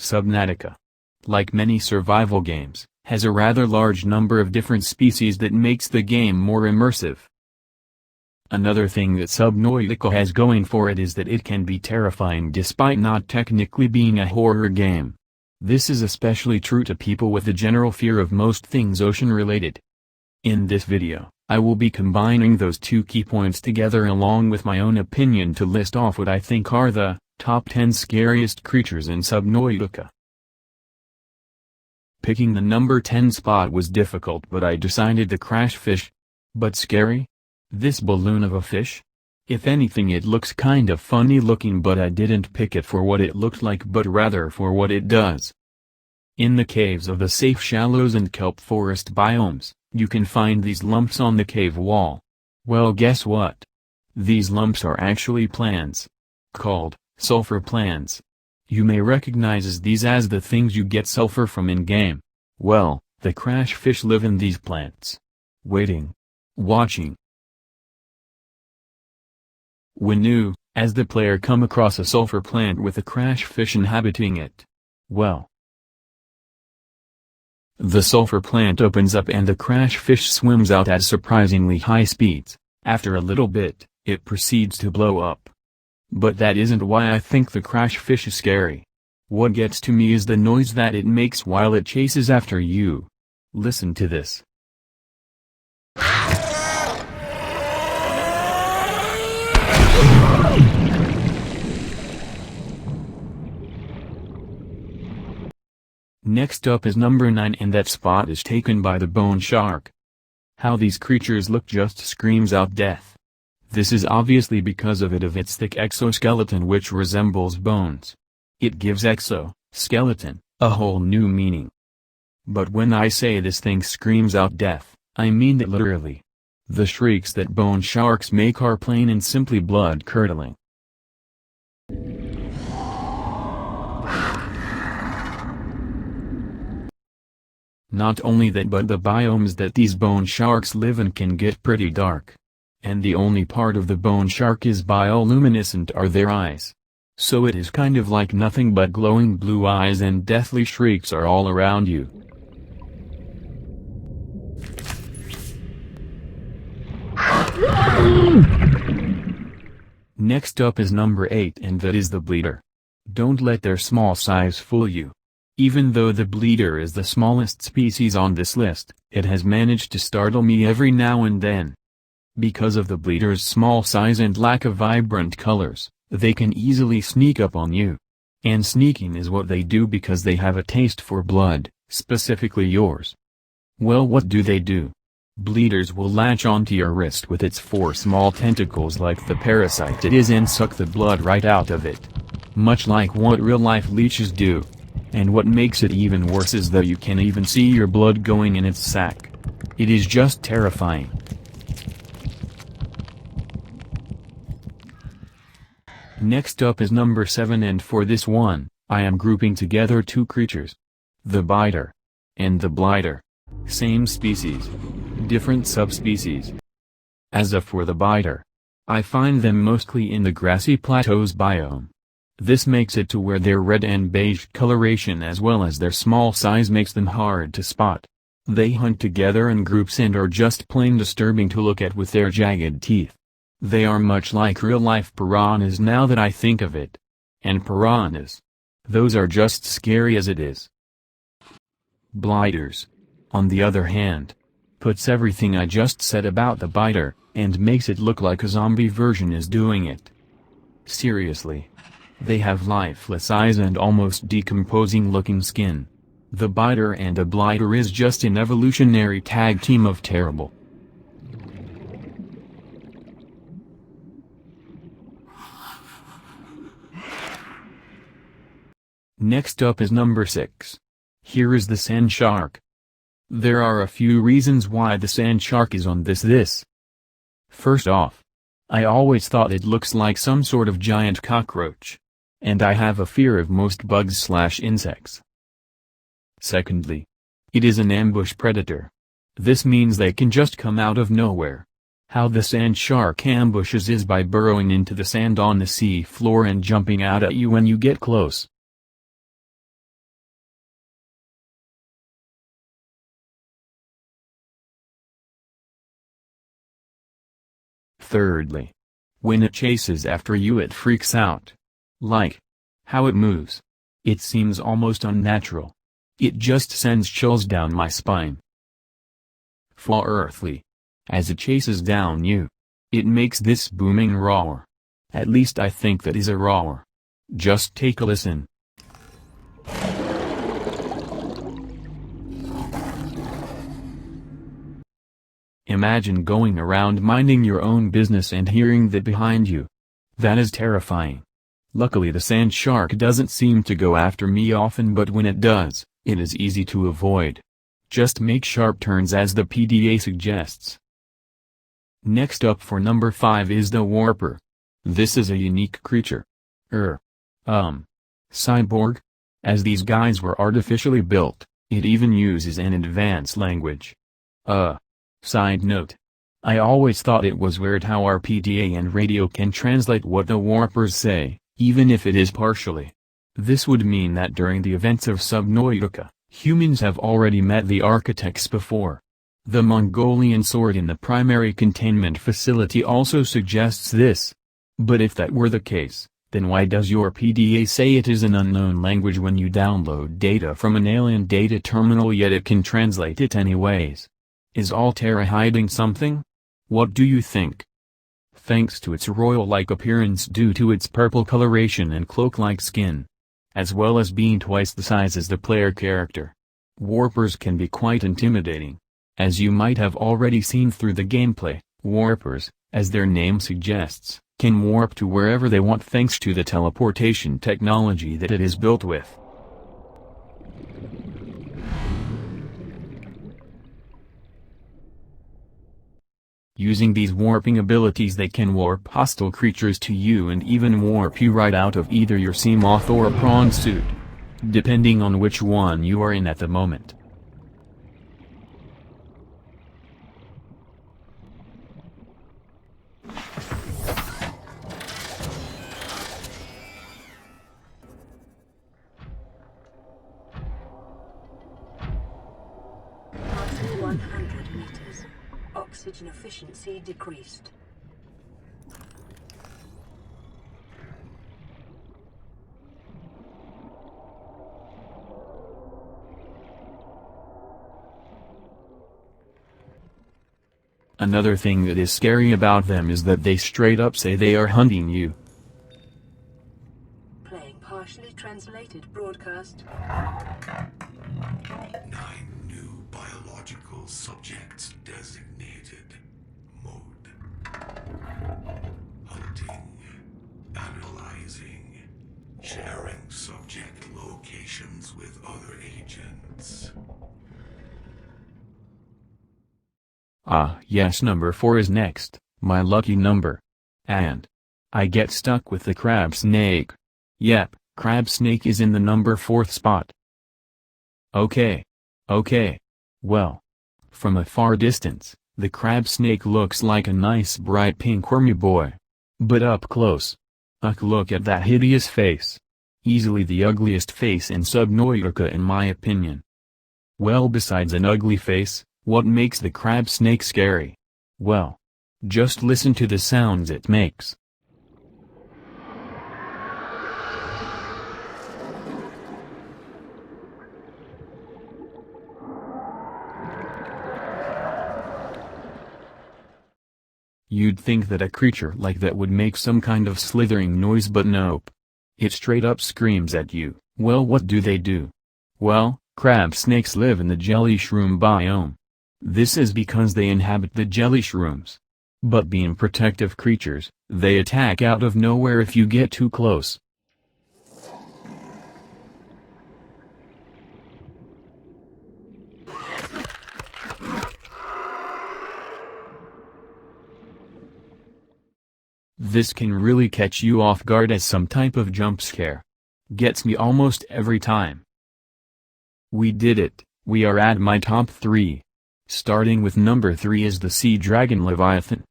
Subnautica, like many survival games, has a rather large number of different species that makes the game more immersive. Another thing that Subnautica has going for it is that it can be terrifying despite not technically being a horror game. This is especially true to people with a general fear of most things ocean-related. In this video, I will be combining those two key points together along with my own opinion to list off what I think are the top 10 scariest creatures in Subnautica. Picking the number 10 spot was difficult, but I decided the crash fish. But scary? This balloon of a fish? If anything, it looks kind of funny looking, but I didn't pick it for what it looked like but rather for what it does. In the caves of the safe shallows and kelp forest biomes, you can find these lumps on the cave wall. Well, guess what? These lumps are actually plants. Called sulfur plants. You may recognize these as the things you get sulfur from in-game. Well, the crash fish live in these plants. Waiting. Watching. When you, as the player, come across a sulfur plant with a crash fish inhabiting it, well, the sulfur plant opens up and the crash fish swims out at surprisingly high speeds. After a little bit, it proceeds to blow up. But that isn't why I think the crash fish is scary. What gets to me is the noise that it makes while it chases after you. Listen to this. Next up is number 9, and that spot is taken by the bone shark. How these creatures look just screams out death. This is obviously because of its thick exoskeleton which resembles bones. It gives exoskeleton a whole new meaning. But when I say this thing screams out death, I mean it literally. The shrieks that bone sharks make are plain and simply blood-curdling. Not only that, but the biomes that these bone sharks live in can get pretty dark. And the only part of the bone shark is bioluminescent are their eyes. So it is kind of like nothing but glowing blue eyes, and deathly shrieks are all around you. Next up is number 8, and that is the bleeder. Don't let their small size fool you. Even though the bleeder is the smallest species on this list, it has managed to startle me every now and then. Because of the bleeder's small size and lack of vibrant colors, they can easily sneak up on you. And sneaking is what they do because they have a taste for blood, specifically yours. Well, what do? Bleeders will latch onto your wrist with its 4 small tentacles like the parasite it is and suck the blood right out of it. Much like what real-life leeches do. And what makes it even worse is that you can even see your blood going in its sac. It is just terrifying. Next up is number 7, and for this one, I am grouping together two creatures. The biter. And the blighter. Same species. Different subspecies. As for the biter, I find them mostly in the grassy plateaus biome. This makes it to where their red and beige coloration as well as their small size makes them hard to spot. They hunt together in groups and are just plain disturbing to look at with their jagged teeth. They are much like real-life piranhas now that I think of it. And piranhas, those are just scary as it is. Blighters, on the other hand, puts everything I just said about the biter, and makes it look like a zombie version is doing it. Seriously. They have lifeless eyes and almost decomposing looking skin. The biter and a blighter is just an evolutionary tag team of terrible. Next up is number 6. Here is the sand shark. There are a few reasons why the sand shark is on this list. First off, I always thought it looks like some sort of giant cockroach. And I have a fear of most bugs/insects. Secondly, it is an ambush predator. This means they can just come out of nowhere. How the sand shark ambushes is by burrowing into the sand on the sea floor and jumping out at you when you get close. Thirdly, when it chases after you it freaks out. Like how it moves. It seems almost unnatural. It just sends chills down my spine. Fourthly, as it chases down you, it makes this booming roar. At least I think that is a roar. Just take a listen. Imagine going around minding your own business and hearing that behind you. That is terrifying. Luckily the sand shark doesn't seem to go after me often, but when it does, it is easy to avoid. Just make sharp turns as the PDA suggests. Next up for number 5 is the warper. This is a unique creature. Cyborg? As these guys were artificially built, it even uses an advanced language. Side note. I always thought it was weird how our PDA and radio can translate what the warpers say, even if it is partially. This would mean that during the events of Subnautica, humans have already met the architects before. The Mongolian sword in the primary containment facility also suggests this. But if that were the case, then why does your PDA say it is an unknown language when you download data from an alien data terminal yet it can translate it anyways? Is Altera hiding something? What do you think? Thanks to its royal-like appearance due to its purple coloration and cloak-like skin, as well as being twice the size as the player character, warpers can be quite intimidating. As you might have already seen through the gameplay, warpers, as their name suggests, can warp to wherever they want thanks to the teleportation technology that it is built with. Using these warping abilities they can warp hostile creatures to you and even warp you right out of either your sea moth or a prawn suit, depending on which one you are in at the moment. Passing 100 meters. Oxygen efficiency decreased. Another thing that is scary about them is that they straight up say they are hunting you. Playing partially translated broadcast. 9 new biological subjects designated. Mode. Hunting. Analyzing. Sharing subject locations with other agents. Yes, number 4 is next, my lucky number. And I get stuck with the crab snake. Yep, crab snake is in the number 4th spot. Okay. Well, from a far distance, the crab snake looks like a nice bright pink wormy boy. But up close, look at that hideous face. Easily the ugliest face in Subnautica in my opinion. Well, besides an ugly face, what makes the crab snake scary? Well, just listen to the sounds it makes. You'd think that a creature like that would make some kind of slithering noise, but nope. It straight up screams at you. Well, what do? Well, crab snakes live in the jelly shroom biome. This is because they inhabit the jelly shrooms. But being protective creatures, they attack out of nowhere if you get too close. This can really catch you off guard as some type of jump scare. Gets me almost every time. We did it, we are at my top 3. Starting with number 3 is the Sea Dragon Leviathan.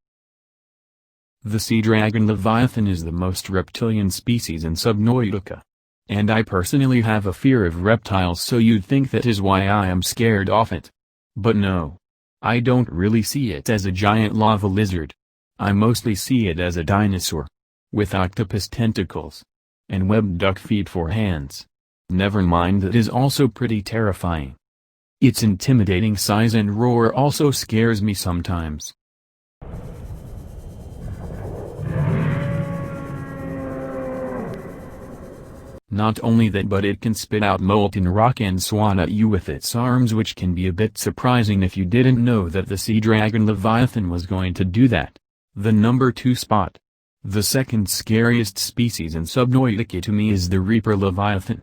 The Sea Dragon Leviathan is the most reptilian species in Subnautica. And I personally have a fear of reptiles, so you'd think that is why I am scared of it. But no. I don't really see it as a giant lava lizard. I mostly see it as a dinosaur. With octopus tentacles. And webbed duck feet for hands. Never mind, that is also pretty terrifying. Its intimidating size and roar also scares me sometimes. Not only that, but it can spit out molten rock and swat at you with its arms, which can be a bit surprising if you didn't know that the sea dragon Leviathan was going to do that. The number 2 spot. The second scariest species in Subnautica to me is the Reaper Leviathan.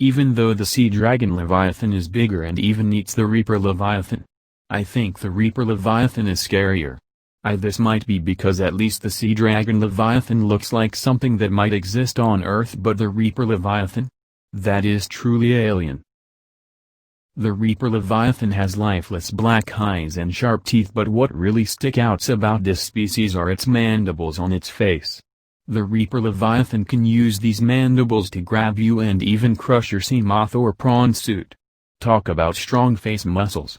Even though the sea dragon Leviathan is bigger and even eats the Reaper Leviathan, I think the Reaper Leviathan is scarier. This might be because at least the sea dragon Leviathan looks like something that might exist on Earth, but the Reaper Leviathan? That is truly alien. The Reaper Leviathan has lifeless black eyes and sharp teeth, but what really sticks out about this species are its mandibles on its face. The Reaper Leviathan can use these mandibles to grab you and even crush your sea moth or prawn suit. Talk about strong face muscles.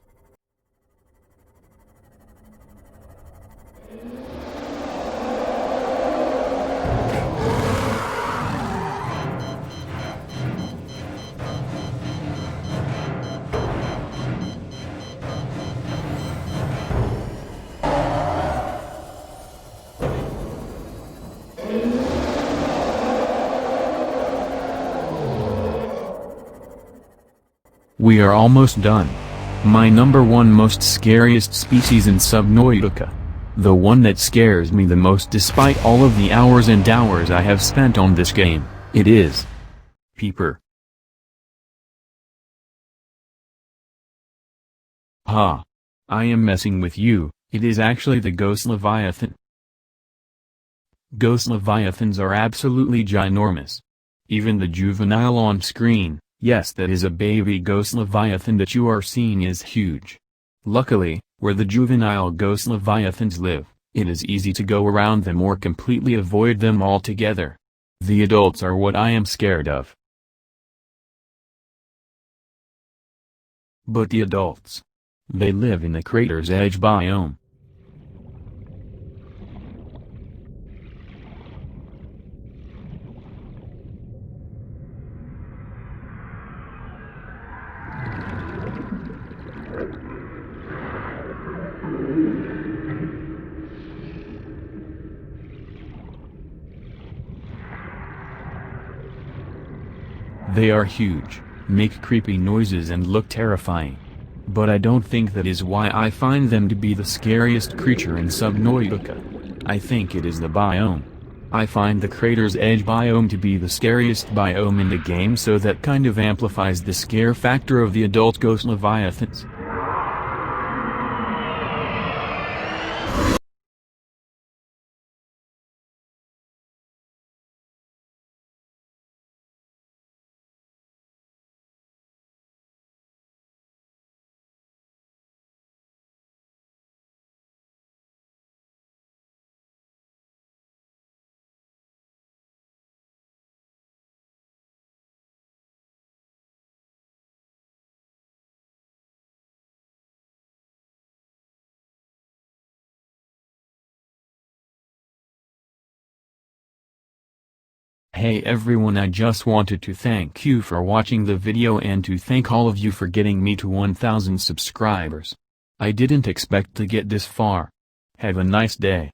We are almost done. My number 1 most scariest species in Subnautica. The one that scares me the most despite all of the hours and hours I have spent on this game, it is Peeper. Ha! I am messing with you, it is actually the Ghost Leviathan. Ghost Leviathans are absolutely ginormous. Even the juvenile on screen, yes, that is a baby Ghost Leviathan that you are seeing, is huge. Luckily, where the juvenile Ghost Leviathans live, it is easy to go around them or completely avoid them altogether. The adults are what I am scared of. But the adults. They live in the crater's edge biome. They are huge, make creepy noises and look terrifying. But I don't think that is why I find them to be the scariest creature in Subnautica. I think it is the biome. I find the crater's edge biome to be the scariest biome in the game, so that kind of amplifies the scare factor of the adult Ghost Leviathans. Hey everyone, I just wanted to thank you for watching the video and to thank all of you for getting me to 1000 subscribers. I didn't expect to get this far. Have a nice day.